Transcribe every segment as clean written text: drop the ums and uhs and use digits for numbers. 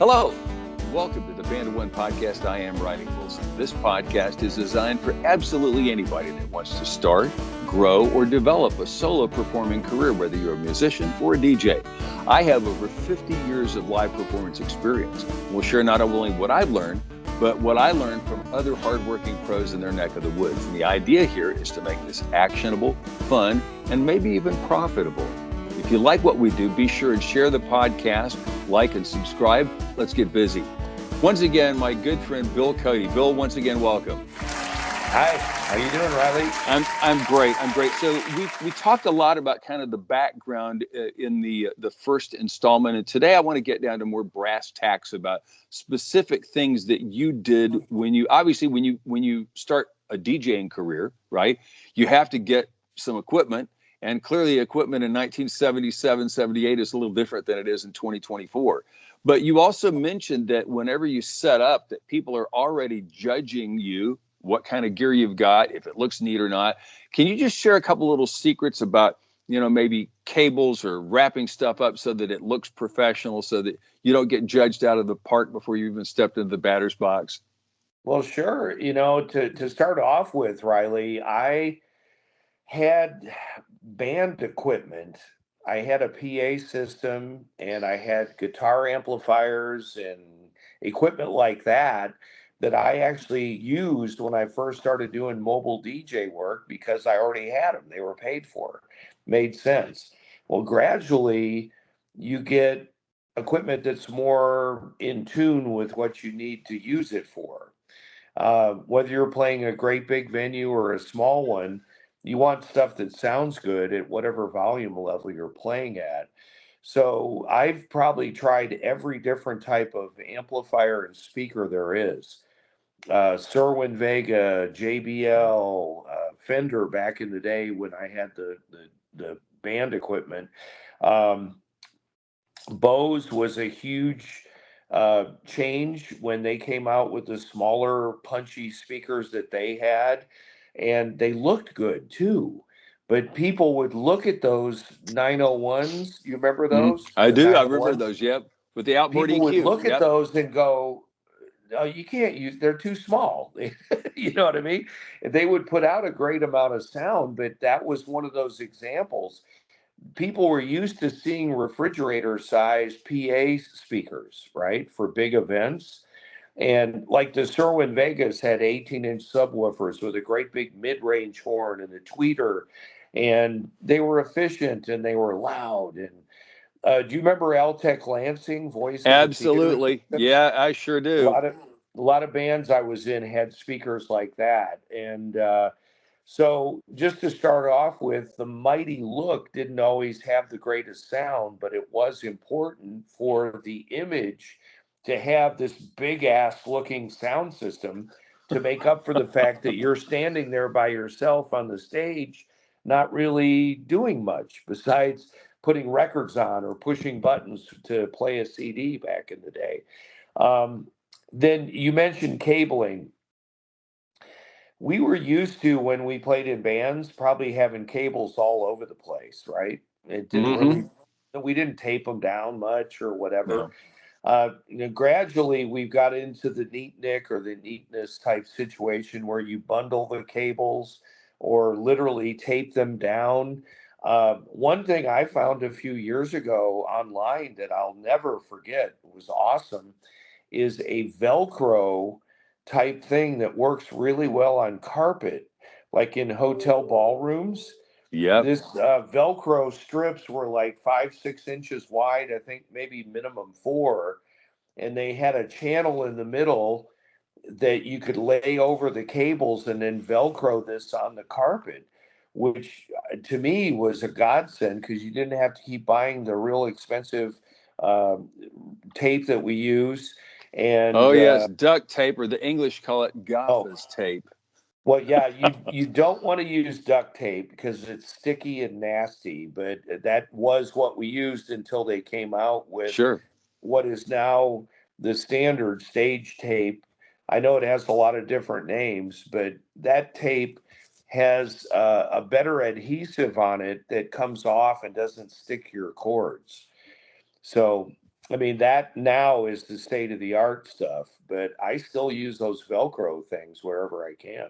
Hello, welcome to the Band of One podcast. I am Riley Wilson. This podcast is designed for absolutely anybody that wants to start, grow, or develop a solo performing career, whether you're a musician or a DJ. I have over 50 years of live performance experience. We'll share not only what I've learned, but what I learned from other hardworking pros in their neck of the woods. And the idea here is to make this actionable, fun, and maybe even profitable. If you like what we do, be sure and share the podcast, like and subscribe. Let's get busy. Once again, my good friend, Bill Cody. Bill, once again, welcome. Hi, how you doing, Riley? I'm great. I'm great. So we talked a lot about kind of the background in the first installment, and today I want to get down to more brass tacks about specific things that you did when you start a DJing career, right? You have to get some equipment. And clearly equipment in 1977, 78 is a little different than it is in 2024. But you also mentioned that whenever you set up, that people are already judging you, what kind of gear you've got, if it looks neat or not. Can you just share a couple little secrets about, maybe cables or wrapping stuff up so that it looks professional, so that you don't get judged out of the park before you even stepped into the batter's box? Well, sure. To start off with, Riley, I had band equipment. I had a PA system and I had guitar amplifiers and equipment like that I actually used when I first started doing mobile DJ work because I already had them. They were paid for. Made sense. Well, gradually you get equipment that's more in tune with what you need to use it for. Whether you're playing a great big venue or a small one, you want stuff that sounds good at whatever volume level you're playing at. So I've probably tried every different type of amplifier and speaker there is. Serwin Vega, JBL, Fender back in the day when I had the band equipment. Um, Bose was a huge change when they came out with the smaller, punchy speakers that they had, and they looked good too. But people would look at those 901s. You remember those? I The do. I remember 901s? those. Yep. With the outboard People would EQ. look at Yep. those and go, "Oh, you can't use, they're too small." You know what I mean? They would put out a great amount of sound, but that was one of those examples. People were used to seeing refrigerator sized PA speakers, right, for big events. And like the Serwin Vegas had 18-inch subwoofers with a great big mid range horn and a tweeter, and they were efficient and they were loud. And do you remember Altec Lansing, voice of the theater Absolutely. systems? Yeah, I sure A do. lot of a lot of bands I was in had speakers like that, and so just to start off with, the mighty look didn't always have the greatest sound, but it was important for the image to have this big ass looking sound system to make up for the fact that you're standing there by yourself on the stage, not really doing much besides putting records on or pushing buttons to play a CD back in the day. Um, then you mentioned cabling. We were used to, when we played in bands, probably having cables all over the place, right? It didn't Mm-hmm. really, we didn't tape them down much or whatever. No. Gradually, we've got into the neat nick or the neatness type situation where you bundle the cables or literally tape them down. One thing I found a few years ago online that I'll never forget, was awesome, is a Velcro type thing that works really well on carpet, like in hotel ballrooms. Yep. This Velcro strips were like 5, 6 inches wide, I think maybe minimum four, and they had a channel in the middle that you could lay over the cables and then Velcro this on the carpet, which to me was a godsend because you didn't have to keep buying the real expensive um tape that we use. Oh, And yes. Duct tape, or the English call it oh, gaffer's tape. well, yeah, you don't want to use duct tape because it's sticky and nasty, but that was what we used until they came out with Sure. what is now the standard stage tape. I know it has a lot of different names, but that tape has a better adhesive on it that comes off and doesn't stick to your cords. So I mean, that now is the state of the art stuff, but I still use those Velcro things wherever I can.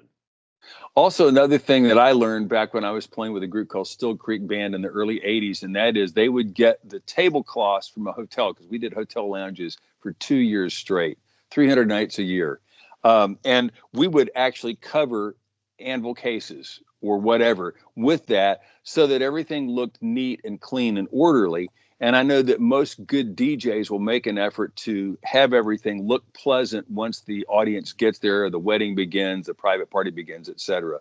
Also, another thing that I learned back when I was playing with a group called Still Creek Band in the early 80s, and that is they would get the tablecloths from a hotel because we did hotel lounges for 2 years straight, 300 nights a year. And we would actually cover anvil cases or whatever with that so that everything looked neat and clean and orderly. And I know that most good DJs will make an effort to have everything look pleasant once the audience gets there, the wedding begins, the private party begins, etc.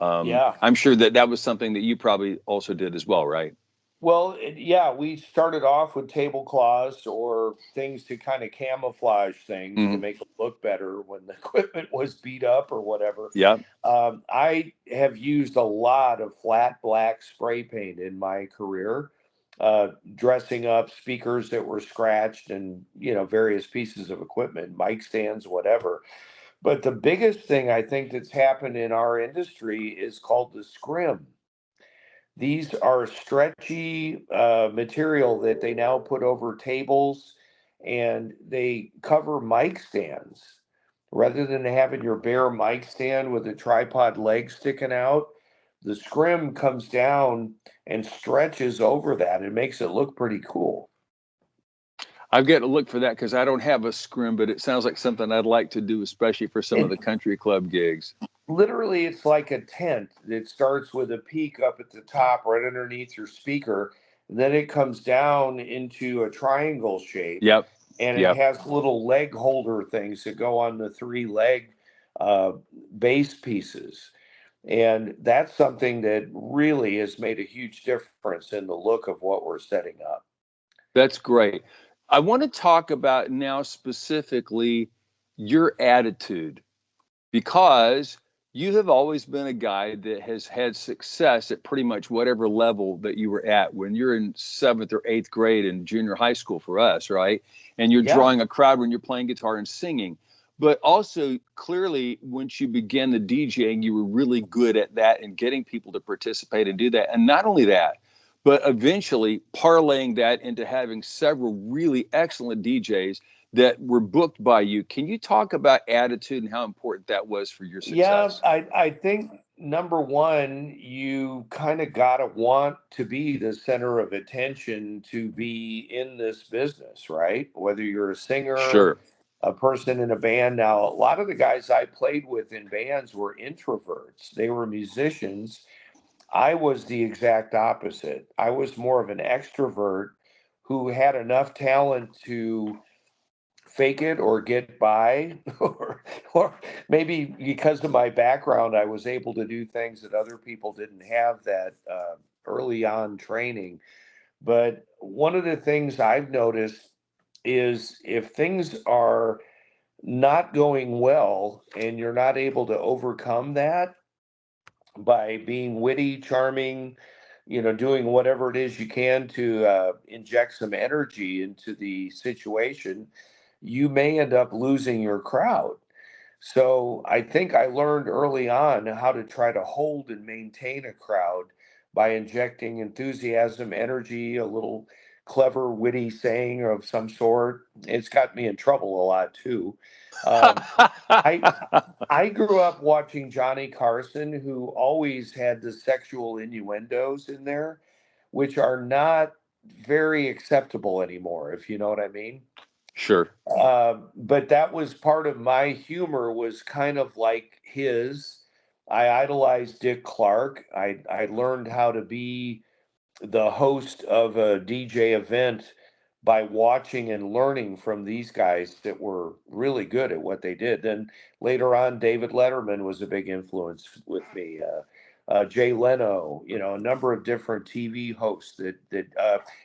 Yeah. I'm sure that that was something that you probably also did as well, right? Well, yeah, we started off with tablecloths or things to kind of camouflage things to Mm-hmm. make it look better when the equipment was beat up or whatever. Yeah, I have used a lot of flat black spray paint in my career, dressing up speakers that were scratched and, various pieces of equipment, mic stands, whatever. But the biggest thing I think that's happened in our industry is called the scrim. These are stretchy material that they now put over tables and they cover mic stands. Rather than having your bare mic stand with a tripod leg sticking out, the scrim comes down and stretches over that. It makes it look pretty cool. I've got to look for that because I don't have a scrim, but it sounds like something I'd like to do, especially for some of It the country club gigs. literally it's like a tent that starts with a peak up at the top right underneath your speaker. And then it comes down into a triangle shape Yep, and it yep. has little leg holder things that go on the three leg uh, base pieces. And that's something that really has made a huge difference in the look of what we're setting up. That's great. I want to talk about now specifically your attitude because you have always been a guy that has had success at pretty much whatever level that you were at when you're in seventh or eighth grade in junior high school for us, right? And you're Yeah. drawing a crowd when you're playing guitar and singing. But also, clearly, once you began the DJing, you were really good at that and getting people to participate and do that. And not only that, but eventually parlaying that into having several really excellent DJs that were booked by you. Can you talk about attitude and how important that was for your Yeah, success? I think number one, you kind of got to want to be the center of attention to be in this business, right? Whether you're a singer, Sure. a person in a band. Now, a lot of the guys I played with in bands were introverts, they were musicians. I was the exact opposite. I was more of an extrovert who had enough talent to fake it or get by or maybe because of my background I was able to do things that other people didn't have that early on training. But one of the things I've noticed is if things are not going well and you're not able to overcome that by being witty, charming, doing whatever it is you can to inject some energy into the situation, you may end up losing your crowd. So I think I learned early on how to try to hold and maintain a crowd by injecting enthusiasm, energy, a little clever, witty saying of some sort. It's got me in trouble a lot too. Um, I I grew up watching Johnny Carson, who always had the sexual innuendos in there, which are not very acceptable anymore, if you know what I mean. Sure. But that was part of my humor, was kind of like his. I idolized Dick Clark. I learned how to be the host of a DJ event by watching and learning from these guys that were really good at what they did. Then later on, David Letterman was a big influence with me. Jay Leno, a number of different TV hosts that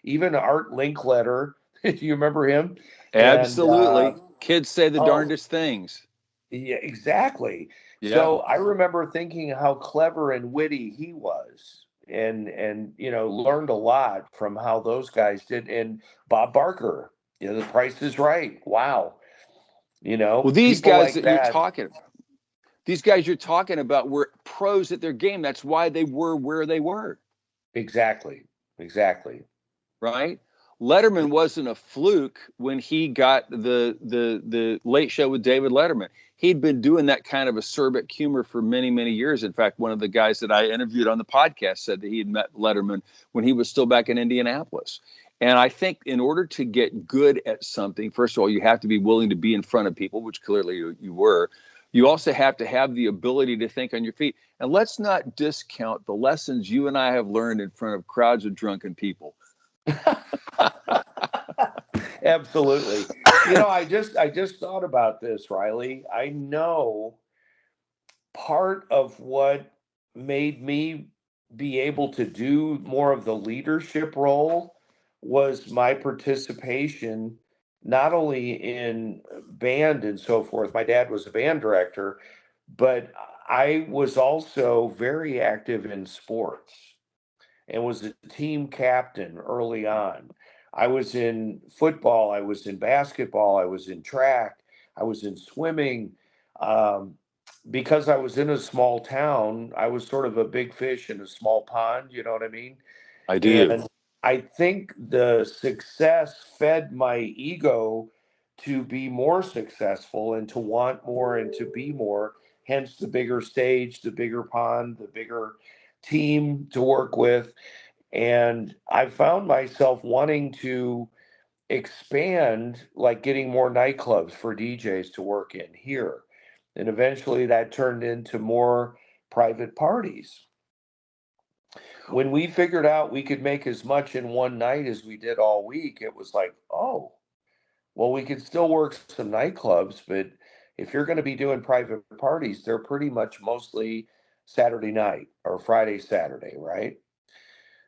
even Art Linkletter. Do you remember him? And Absolutely. Kids say the oh, darndest things. yeah, exactly. Yeah. So I remember thinking how clever and witty he was, and learned a lot from how those guys did. And Bob Barker, The Price is Right. Wow, Well, these people guys like that you're that. talking, these guys you're talking about were pros at their game. That's why they were where they were, Exactly, exactly. right? Letterman wasn't a fluke when he got the Late Show with David Letterman. He'd been doing that kind of acerbic humor for many, many years. In fact, one of the guys that I interviewed on the podcast said that he had met Letterman when he was still back in Indianapolis. And I think in order to get good at something, first of all, you have to be willing to be in front of people, which clearly you were. You also have to have the ability to think on your feet. And let's not discount the lessons you and I have learned in front of crowds of drunken people. Absolutely. I just thought about this, Riley. I know part of what made me be able to do more of the leadership role was my participation not only in band and so forth. My dad was a band director, but I was also very active in sports and was a team captain early on. I was in football, I was in basketball, I was in track, I was in swimming. Um, because I was in a small town, I was sort of a big fish in a small pond, you know what I mean? I do. And I think the success fed my ego to be more successful and to want more and to be more, hence the bigger stage, the bigger pond, the bigger team to work with. And I found myself wanting to expand, like getting more nightclubs for DJs to work in here. And eventually that turned into more private parties. When we figured out we could make as much in one night as we did all week, it was like, oh, well, we could still work some nightclubs, but if you're going to be doing private parties, they're pretty much mostly Saturday night or Friday, Saturday, right?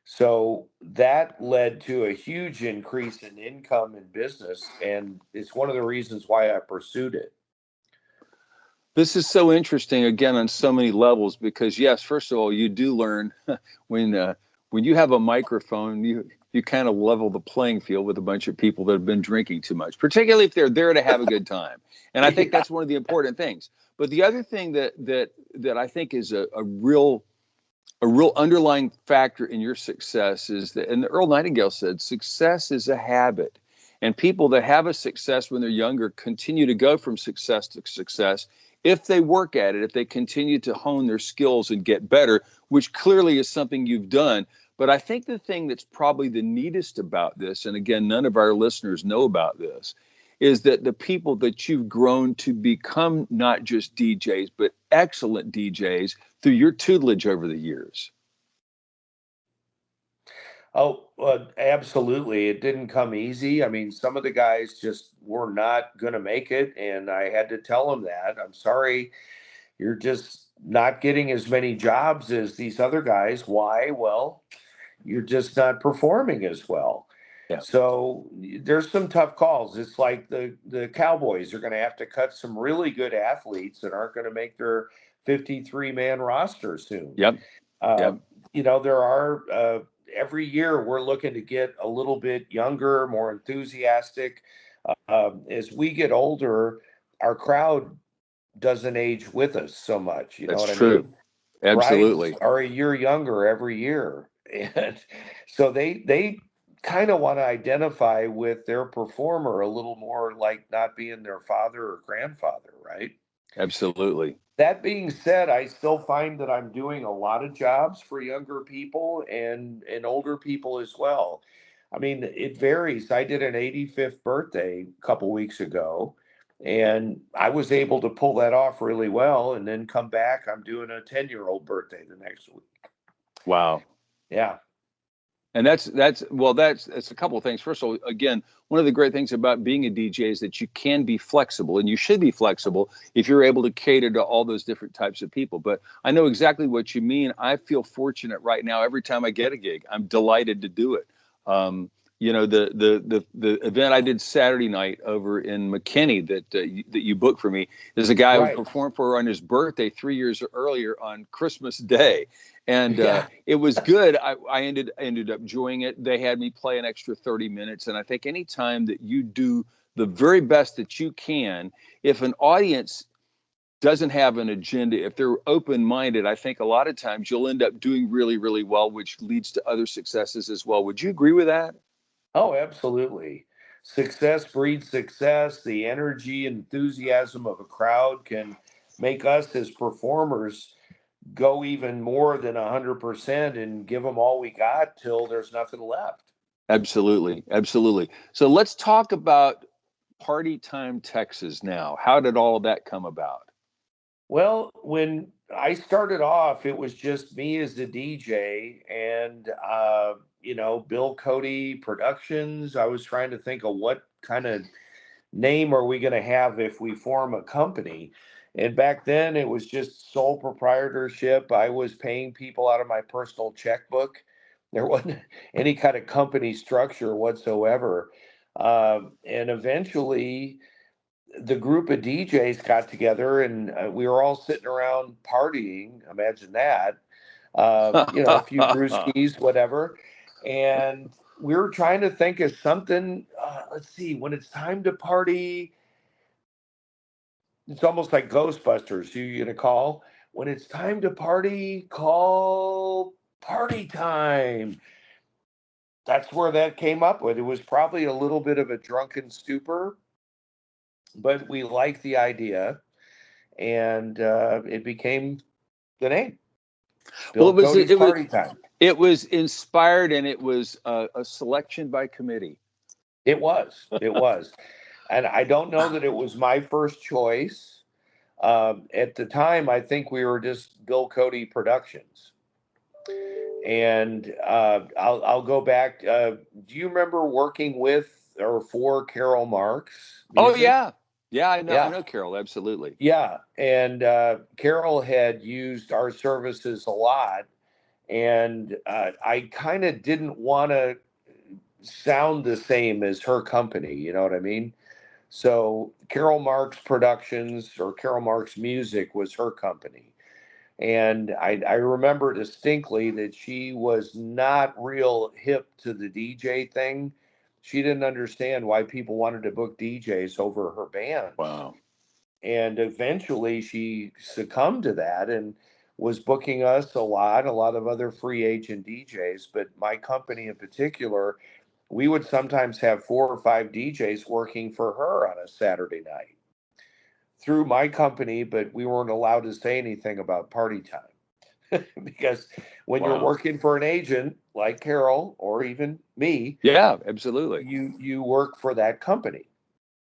So that led to a huge increase in income and business. And it's one of the reasons why I pursued it. This is so interesting again on so many levels because yes, first of all, you do learn when when you have a microphone, you kind of level the playing field with a bunch of people that have been drinking too much, particularly if they're there to have a good time. And I think Yeah. that's one of the important things. But the other thing that I think is a real underlying factor in your success is that, and Earl Nightingale said, success is a habit. And people that have a success when they're younger continue to go from success to success if they work at it, if they continue to hone their skills and get better, which clearly is something you've done. But I think the thing that's probably the neatest about this, and again, none of our listeners know about this, is that the people that you've grown to become not just DJs, but excellent DJs through your tutelage over the years. Oh, absolutely. It didn't come easy. I mean, some of the guys just were not going to make it. And I had to tell them that. I'm sorry, you're just not getting as many jobs as these other guys. Why? Well, you're just not performing as well. Yeah. So there's some tough calls. It's like the Cowboys are going to have to cut some really good athletes that aren't going to make their 53-man roster soon. Yep. Uh, Yep. there are every year we're looking to get a little bit younger, more enthusiastic. As we get older, our crowd doesn't age with us so much. You know That's what I true. mean? Brides Absolutely. are a year younger every year, and so they kind of want to identify with their performer a little more, like not being their father or grandfather, right? Absolutely. That being said, I still find that I'm doing a lot of jobs for younger people and older people as well. I mean, it varies. I did an 85th birthday a couple weeks ago, and I was able to pull that off really well and then come back. I'm doing a 10-year-old birthday the next week. Wow. Yeah. And that's a couple of things. First of all, again, one of the great things about being a DJ is that you can be flexible, and you should be flexible if you're able to cater to all those different types of people. But I know exactly what you mean. I feel fortunate right now. Every time I get a gig, I'm delighted to do it. Um, the event I did Saturday night over in McKinney that you booked for me is a guy who Right. performed for on his birthday 3 years earlier on Christmas Day, and Yeah. it was good. I ended up enjoying it. They had me play an extra 30 minutes, and I think anytime that you do the very best that you can, if an audience doesn't have an agenda, if they're open-minded, I think a lot of times you'll end up doing really, really well, which leads to other successes as well. Would you agree with that? Oh, absolutely. Success breeds success. The energy and enthusiasm of a crowd can make us as performers go even more than 100% and give them all we got till there's nothing left. Absolutely, absolutely. So let's talk about Party Time Texas now. How did all of that come about? Well, when I started off, it was just me as the DJ and, Bill Cody Productions. I was trying to think of what kind of name are we going to have if we form a company. And back then, it was just sole proprietorship. I was paying people out of my personal checkbook. There wasn't any kind of company structure whatsoever. And eventually, the group of DJs got together and we were all sitting around partying. Imagine that. A few brewskis, whatever. And we were trying to think of something. Let's see, when it's time to party, it's almost like Ghostbusters. Who you gonna call? When it's time to party, call party time. That's where that came up with. It was probably a little bit of a drunken stupor, but we liked the idea, and it became the name. Well, Bill Cody's Party Time. it was inspired, and it was a selection by committee. It was. It was. And I don't know that it was my first choice. At the time, I think we were just Bill Cody Productions. And I'll go back. Do you remember working with or for Carol Marks Oh Music? yeah, yeah. I Yeah. know Carol absolutely. Yeah. And Carol had used our services a lot. And I kind of didn't want to sound the same as her company. You know what I mean? So Carol Marks Productions or Carol Marks Music was her company. And I remember distinctly that she was not real hip to the DJ thing. She didn't understand why people wanted to book DJs over her bands. Wow. And eventually she succumbed to that and was booking us a lot of other free agent DJs. But my company in particular, we would sometimes have 4 or 5 DJs working for her on a Saturday night through my company, but we weren't allowed to say anything about party time because when you're Wow. working for an agent like Carol or even me, Yeah, absolutely. you work for that company.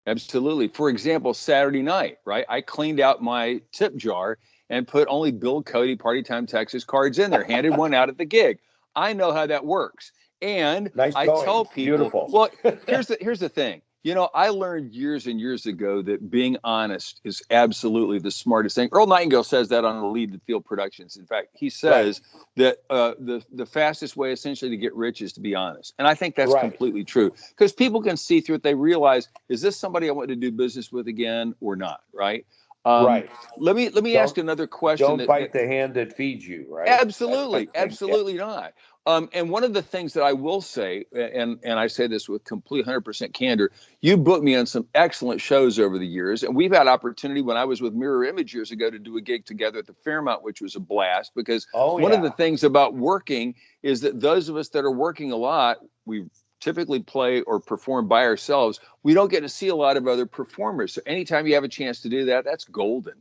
Absolutely. For example, Saturday night, right? I cleaned out my tip jar and put only Bill Cody Party Time Texas cards in there, handed one out at the gig. I know how that works. And Nice I going. tell people, Beautiful. well, here's the thing. You know, I learned years and years ago that being honest is absolutely the smartest thing. Earl Nightingale says that on the Lead the Field Productions. In fact, he Right. says that the fastest way essentially to get rich is to be honest, and I think that's Right. completely true because people can see through it. They realize, is this somebody I want to do business with again or not? Right. Um, Right. let me ask Don't another question don't that bite the hand that feeds you, right? That kind absolutely, of thing. Yeah. absolutely not. And one of the things that I will say, and I say this with complete 100% candor, you booked me on some excellent shows over the years, and we've had opportunity when I was with Mirror Image years ago to do a gig together at the Fairmount, which was a blast. Because Oh one of the yeah. things about working is that those of us that are working a lot, we typically play or perform by ourselves. We don't get to see a lot of other performers. So anytime you have a chance to do that, that's golden.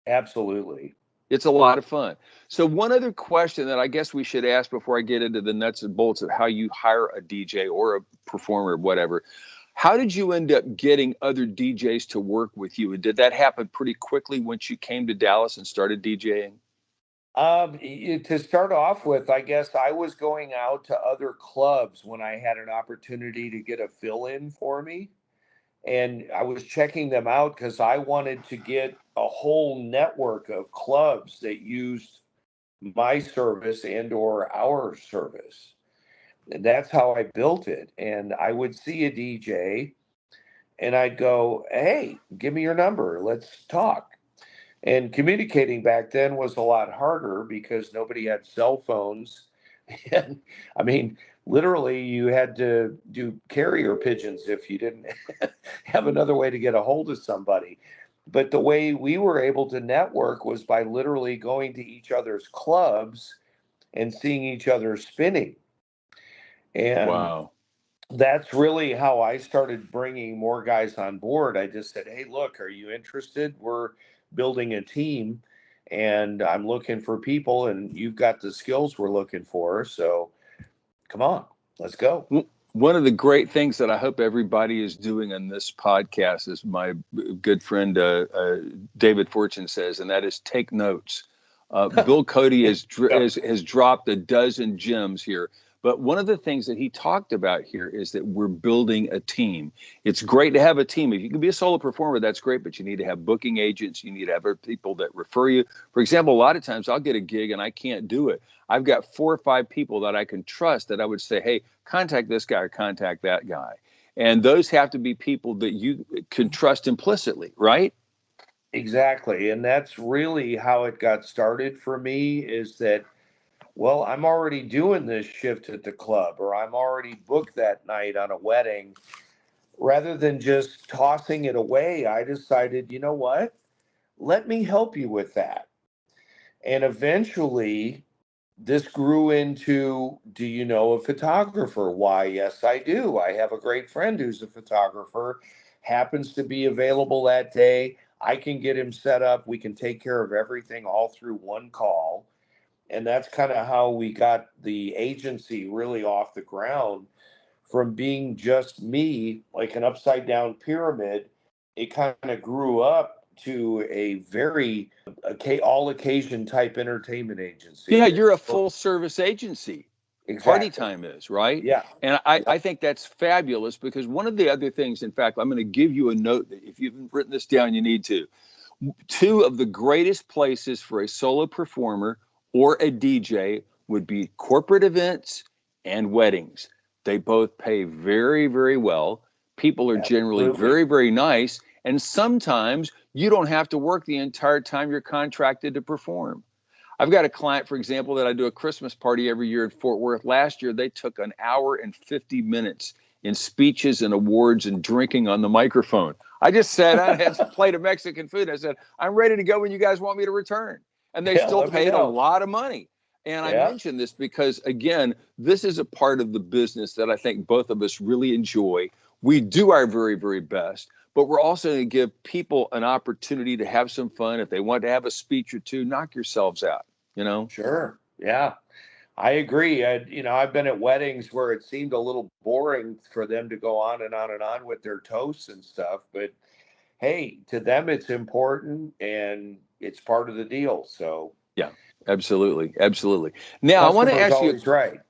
Absolutely. It's a lot of fun. So one other question that I guess we should ask before I get into the nuts and bolts of how you hire a DJ or a performer or whatever. How did you end up getting other DJs to work with you? And did that happen pretty quickly once you came to Dallas and started DJing? To start off with, I guess I was going out to other clubs when I had an opportunity to get a fill in for me. And I was checking them out because I wanted to get a whole network of clubs that used my service and or our service. And that's how I built it. And I would see a DJ and I'd go, "Hey, give me your number. Let's talk." And communicating back then was a lot harder because nobody had cell phones. And I mean, literally, you had to do carrier pigeons if you didn't have another way to get a hold of somebody. But the way we were able to network was by literally going to each other's clubs and seeing each other spinning. And Wow. that's really how I started bringing more guys on board. I just said, "Hey, look, are you interested? We're building a team, and I'm looking for people, and you've got the skills we're looking for. So come on, let's go." One of the great things that I hope everybody is doing on this podcast is my good friend David Fortune says, and that is take notes. Bill Cody Yep. has dropped a dozen gems here. But one of the things that he talked about here is that we're building a team. It's great to have a team. If you can be a solo performer, that's great, but you need to have booking agents. You need to have other people that refer you. For example, a lot of times I'll get a gig and I can't do it. I've got 4 or 5 people that I can trust that I would say, hey, contact this guy or contact that guy. And those have to be people that you can trust implicitly, right? Exactly. And that's really how it got started for me is that, well, I'm already doing this shift at the club, or I'm already booked that night on a wedding. Rather than just tossing it away, I decided, you know what? Let me help you with that. And eventually, this grew into, do you know a photographer? Why, yes, I do. I have a great friend who's a photographer, happens to be available that day. I can get him set up. We can take care of everything all through one call. And that's kind of how we got the agency really off the ground from being just me, like an upside down pyramid. It kind of grew up to a very all occasion type entertainment agency Yeah, that you're a full service agency. Party exactly. time is, right? Yeah. And I Yep. think that's fabulous because one of the other things, in fact, I'm going to give you a note that if you haven't written this down, you need to. Two of the greatest places for a solo performer or a DJ would be corporate events and weddings. They both pay very, very well. People are generally Absolutely. very, very nice. And sometimes you don't have to work the entire time you're contracted to perform. I've got a client, for example, that I do a Christmas party every year in Fort Worth. Last year, they took an hour and 50 minutes in speeches and awards and drinking on the microphone. I just sat down and had some plate of Mexican food. I said, I'm ready to go when you guys want me to return. And they Yeah, still let me paid a know. lot of money. And I Yeah, mention this because, again, this is a part of the business that I think both of us really enjoy. We do our very, very best, but we're also going to give people an opportunity to have some fun. If they want to have a speech or two, knock yourselves out, you know? sure. Yeah, I agree. I've been at weddings where it seemed a little boring for them to go on and on and on with their toasts and stuff, but hey, to them it's important and it's part of the deal. So Yeah, absolutely. Absolutely. Now, I want to customer's ask you, always right.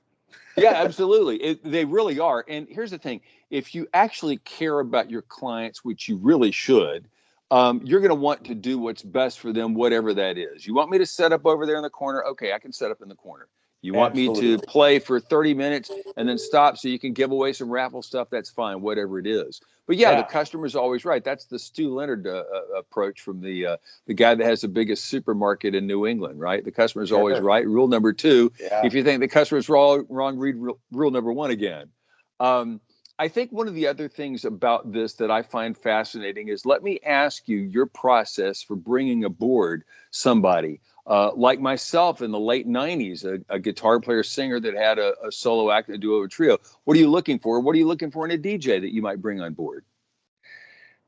yeah, absolutely. They really are. And here's the thing, if you actually care about your clients, which you really should, you're going to want to do what's best for them, whatever that is. You want me to set up over there in the corner? Okay, I can set up in the corner. You want me to Absolutely. play for 30 minutes and then stop so you can give away some raffle stuff? That's fine, whatever it is. But yeah, the Yeah, customer's always right. That's the Stu Leonard approach from the guy that has the biggest supermarket in New England, right? The customer's always sure. right. Rule number two, Yeah. if you think the customer's wrong, read rule number one again. Um, I think one of the other things about this that I find fascinating is let me ask you your process for bringing aboard somebody. Like myself in the late 90s, a guitar player singer that had a solo act, a duo, a trio. What are you looking for? What are you looking for in a DJ that you might bring on board?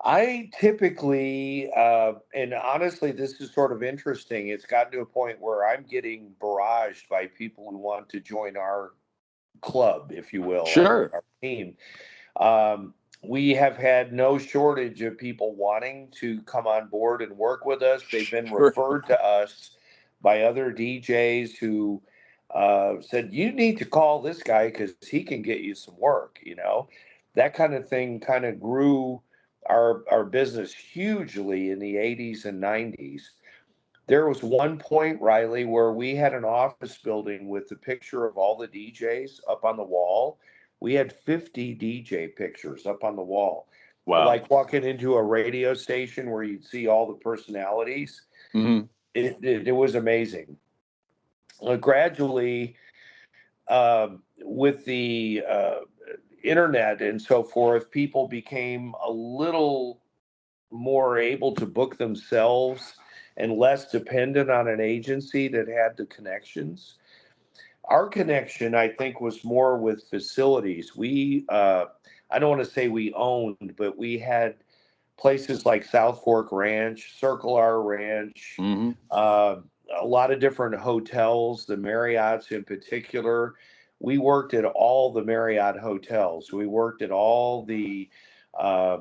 I typically, and honestly, this is sort of interesting. It's gotten to a point where I'm getting barraged by people who want to join our club, if you will, Sure. our team. Um, we have had no shortage of people wanting to come on board and work with us. They've been Sure. referred to us by other DJs who said, you need to call this guy because he can get you some work, That kind of thing kind of grew our business hugely in the 80s and 90s. There was one point, Riley, where we had an office building with the picture of all the DJs up on the wall. We had 50 DJ pictures up on the wall, Wow. like walking into a radio station where you'd see all the personalities. Hmm. It was amazing. Gradually, with the internet and so forth, people became a little more able to book themselves and less dependent on an agency that had the connections. Our connection, I think, was more with facilities. I don't want to say we owned, but we had places like South Fork Ranch, Circle R Ranch, Hmm. uh, a lot of different hotels, the Marriott's in particular. We worked at all the Marriott hotels. We worked at all the uh,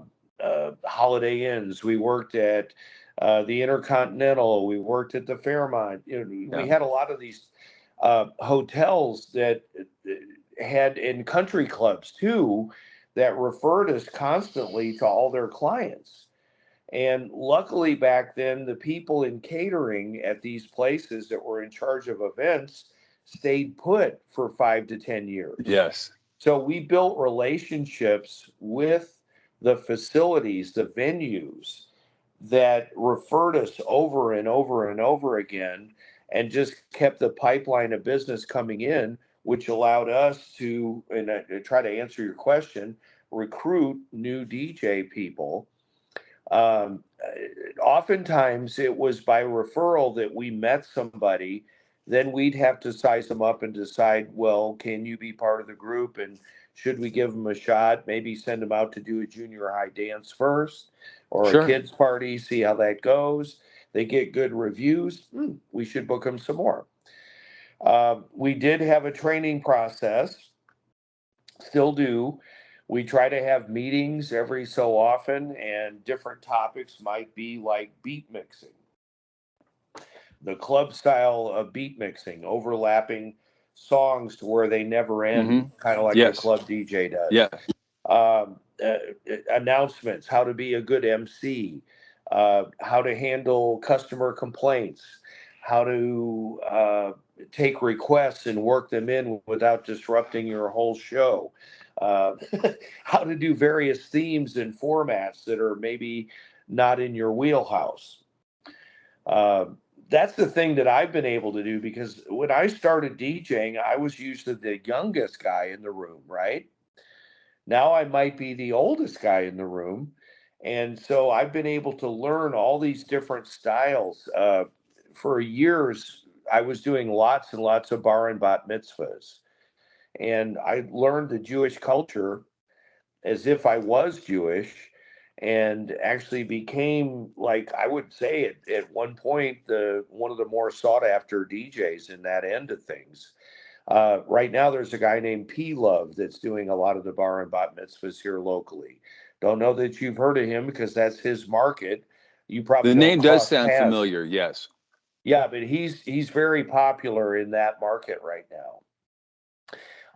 Holiday Inns. We worked at the Intercontinental. We worked at the Fairmont. We Yeah. had a lot of these hotels that had in country clubs too that referred us constantly to all their clients. And luckily, back then, the people in catering at these places that were in charge of events stayed put for 5 to 10 years. Yes. So we built relationships with the facilities, the venues that referred us over and over and over again and just kept the pipeline of business coming in, which allowed us to, and I try to answer your question, recruit new DJ people. Oftentimes it was by referral that we met somebody. Then we'd have to size them up and decide, well, can you be part of the group? And should we give them a shot? Maybe send them out to do a junior high dance first or a Sure. kids party, see how that goes. They get good reviews. We should book them some more. We did have a training process, still do. We try to have meetings every so often, and different topics might be like beat mixing, the club style of beat mixing, overlapping songs to where they never end, Hmm. kind of like a Yes. club DJ does. Yes. Um, uh, Announcements, how to be a good MC, how to handle customer complaints, how to take requests and work them in without disrupting your whole show, uh, how to do various themes and formats that are maybe not in your wheelhouse. Uh, that's the thing that I've been able to do because when I started DJing, I was usually the youngest guy in the room, right? Now I might be the oldest guy in the room. And so I've been able to learn all these different styles. For years, I was doing lots and lots of bar and bat mitzvahs. And I learned the Jewish culture as if I was Jewish and actually became, like I would say at one point, the one of the more sought after DJs in that end of things. Right now, there's a guy named P Love that's doing a lot of the bar and bat mitzvahs here locally. Don't know that you've heard of him because that's his market. You probably The don't name does cross sound paths. familiar. Yes. Yeah, but he's very popular in that market right now.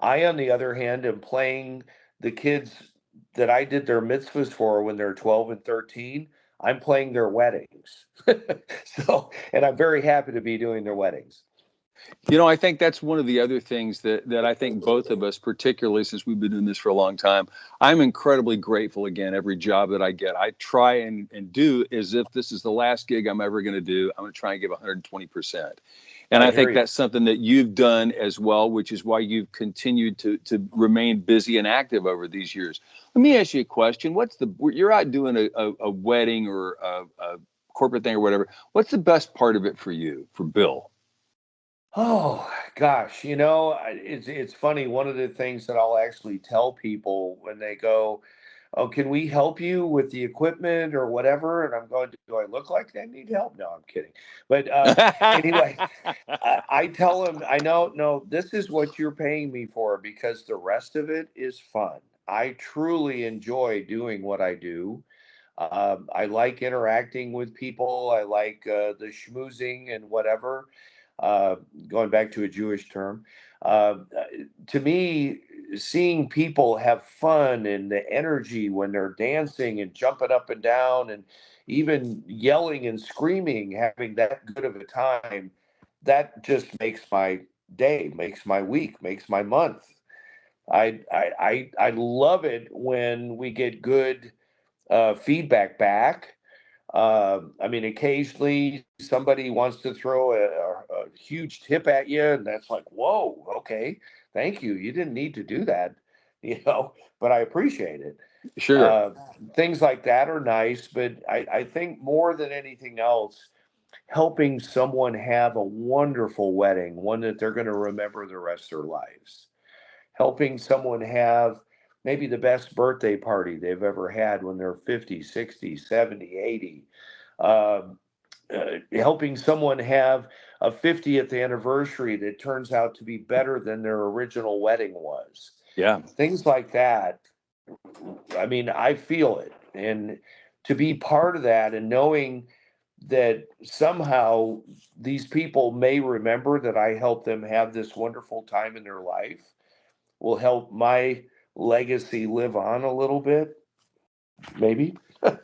I, on the other hand, am playing the kids that I did their mitzvahs for when they're 12 and 13. I'm playing their weddings. So, and I'm very happy to be doing their weddings. I think that's one of the other things that I think both of us, particularly since we've been doing this for a long time, I'm incredibly grateful again every job that I get. I try and do as if this is the last gig I'm ever going to do. I'm going to try and give 120%. And I I hear think you. that's something that you've done as well, which is why you've continued to remain busy and active over these years. Let me ask you a question. You're out doing a wedding or a corporate thing or whatever. What's the best part of it for you, for Bill? Oh gosh, it's funny. One of the things that I'll actually tell people when they go, "Oh, can we help you with the equipment or whatever?" And I'm going, "Do I look like I need help?" No, I'm kidding. But anyway, I tell them, I know, no, this is what you're paying me for because the rest of it is fun. I truly enjoy doing what I do. I like interacting with people. I like the schmoozing and whatever. Uh, Going back to a Jewish term, uh, to me, seeing people have fun and the energy when they're dancing and jumping up and down and even yelling and screaming, having that good of a time, that just makes my day, makes my week, makes my month. I love it when we get good feedback back. I mean, occasionally somebody wants to throw a huge tip at you, and that's like, whoa, okay, thank you. You didn't need to do that, but I appreciate it. Sure. Uh, Things like that are nice, but I think more than anything else, helping someone have a wonderful wedding, one that they're going to remember the rest of their lives, helping someone have maybe the best birthday party they've ever had when they're 50, 60, 70, 80, um, helping someone have a 50th anniversary that turns out to be better than their original wedding was. Yeah. Things like that. I mean, I feel it. And to be part of that and knowing that somehow these people may remember that I helped them have this wonderful time in their life will help my legacy live on a little bit, maybe. I'm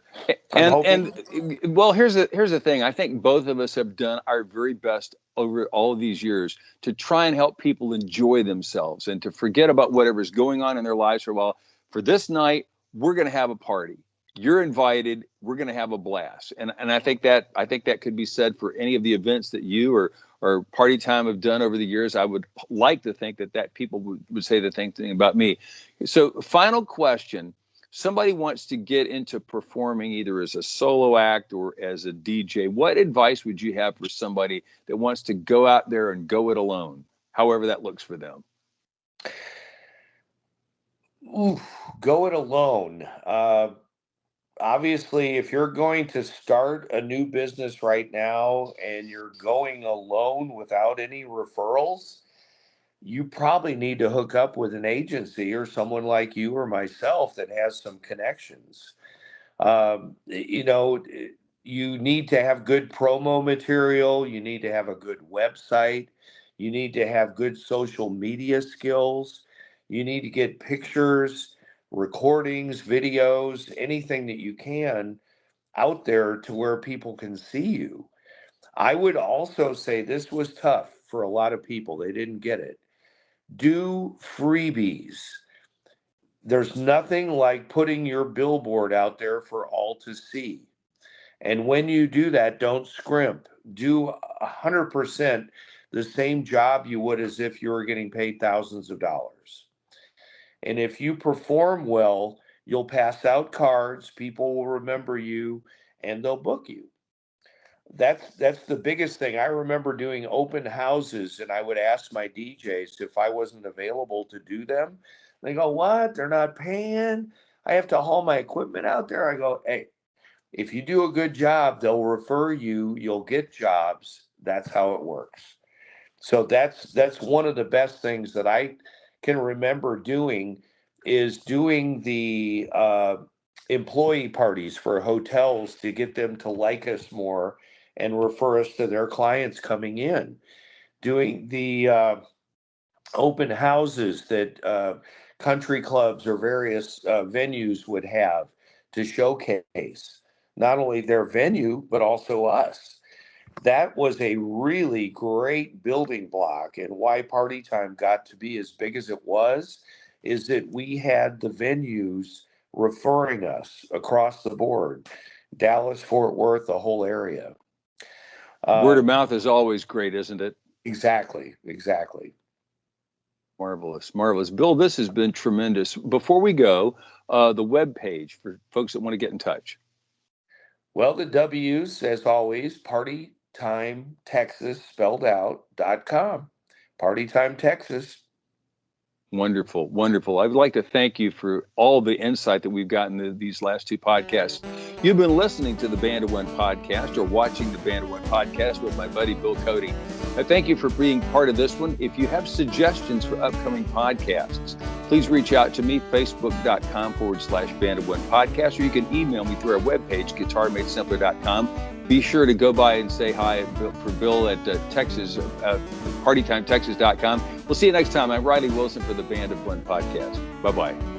And hoping. well, here's the thing. I think both of us have done our very best over all of these years to try and help people enjoy themselves and to forget about whatever's going on in their lives for a while. For this night, we're going to have a party. You're invited. We're going to have a blast. And I think that could be said for any of the events that you or Party Time have done over the years. I would like to think that people would say the same thing about me. So, final question. Somebody wants to get into performing either as a solo act or as a DJ, what advice would you have for somebody that wants to go out there and go it alone, however that looks for them? Oof, go it alone. Obviously, if you're going to start a new business right now and you're going alone without any referrals, you probably need to hook up with an agency or someone like you or myself that has some connections. You know, you need to have good promo material. You need to have a good website. You need to have good social media skills. You need to get pictures, recordings, videos, anything that you can out there to where people can see you. I would also say this was tough for a lot of people. They didn't get it. Do freebies. There's nothing like putting your billboard out there for all to see. And when you do that, don't scrimp. Do 100% the same job you would as if you were getting paid thousands of dollars. And if you perform well, you'll pass out cards, people will remember you, and they'll book you. That's the biggest thing. I remember doing open houses and I would ask my DJs if I wasn't available to do them. They go, "What? They're not paying? I have to haul my equipment out there." I go, "Hey, if you do a good job, they'll refer you, you'll get jobs. That's how it works." So that's one of the best things that I can remember doing is doing the employee parties for hotels to get them to like us more and refer us to their clients coming in. Doing the open houses that country clubs or various venues would have to showcase not only their venue but also us. That was a really great building block, and why Party Time got to be as big as it was is that we had the venues referring us across the board. Dallas, Fort Worth, the whole area. Word of um, mouth is always great, isn't it? exactly. Marvelous, marvelous. Bill, this has been tremendous. Before we go, the web page for folks that want to get in touch. Well, the W's, as always, partytimetexas spelled out.com. Partytime Texas. Wonderful, wonderful. I would like to thank you for all the insight that we've gotten in these last two podcasts. You've been listening to the Band of One podcast or watching the Band of One podcast with my buddy Bill Cody. I thank you for being part of this one. If you have suggestions for upcoming podcasts, please reach out to me, facebook.com/Band of One podcast, or you can email me through our webpage, guitarmadesimpler.com. Be sure to go by and say hi for Bill at Texas, partytimetexas.com. We'll see you next time. I'm Riley Wilson for the Band of One podcast. Bye-bye.